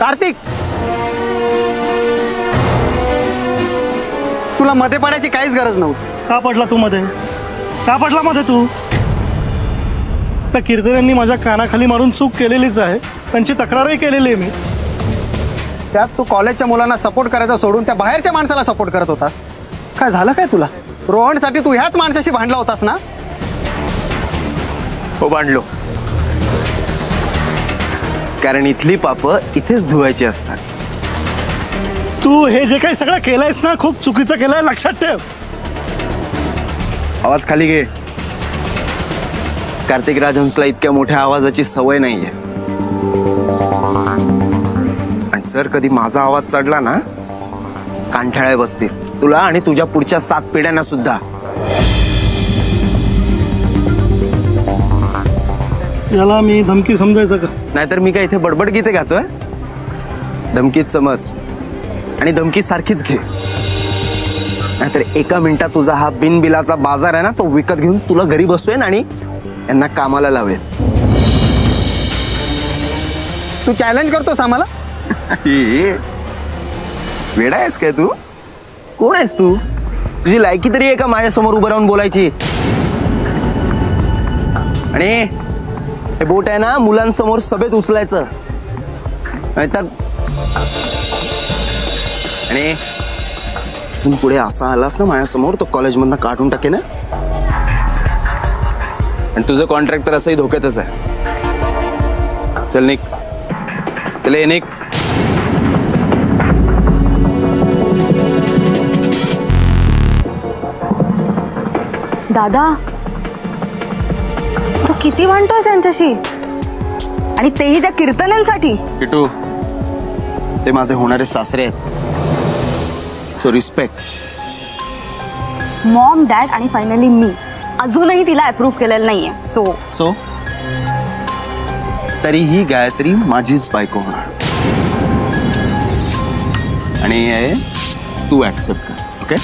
कार्तिक, तुला मध्ये पडायची काहीच गरज नव्हती. का पडला तू मध्ये? का पडला मध्ये तू? त्या कीर्तनांनी माझ्या कानाखाली मारून चूक केलेलीच आहे, त्यांची तक्रारही केलेली आहे मी. त्यात तू कॉलेजच्या मुलांना सपोर्ट करायचा सोडून त्या बाहेरच्या माणसाला सपोर्ट करत होतास. काय झालं काय तुला? रोहनसाठी तू ह्याच माणसाशी भांडला होतास ना? हो, भांडलो. कारण इथली पाप इथेच धुवायची असतात. तू हे जे काही सगळं केलंयस ना, खूप चुकीचं केलंय, लक्षात ठेव. आवाज खाली घे. कार्तिक राजहंसला इतक्या मोठ्या आवाजाची सवय नाहीये. आणि जर कधी माझा आवाज चढला ना, कांठाळे बसतील तुला आणि तुझ्या पुढच्या 7 पिढ्यांना सुद्धा. याला मी धमकी समजायचं का? नाहीतर मी काय इथे बडबड गीते गातोय? धमकीच समज आणि धमकी सारखीच घे. नाहीतर एका मिनिटात तुझा हा बिनबिलाचा बाजार आहे ना, तो विकत घेऊन तुला घरी बसवेन आणि यांना कामाला लावेल. तू चॅलेंज करतोस आम्हाला? वेडा आहेस काय तू? कोण आहेस तू? तुझी लायकी तरी आहे का माझ्यासमोर उभं राहून बोलायची? आणि हे बोट आहे ना, मुलांसमोर सभेत उचलायचं नाहीतर. आणि इथून पुढे असा आलास ना माझ्यासमोर, तो कॉलेजमधनं काढून टाके ना. आणि तुझं कॉन्ट्रॅक्ट तर असंही धोक्यातच आहे. चल निक, चल ये निक. दादा, तू किती म्हणतोस यांच्याशी, आणि तेही त्या कीर्तनांसाठी? किटू, ते माझे होणारे सासरे आहेत. So respect. मॉम, डॅड आणि फायनली मी अजूनही तिला अप्रूव्ह केलेलं नाहीये. सो तरीही गायत्री माझीच बायको होणार. आणि तू ऍक्सेप्ट कर. ओके?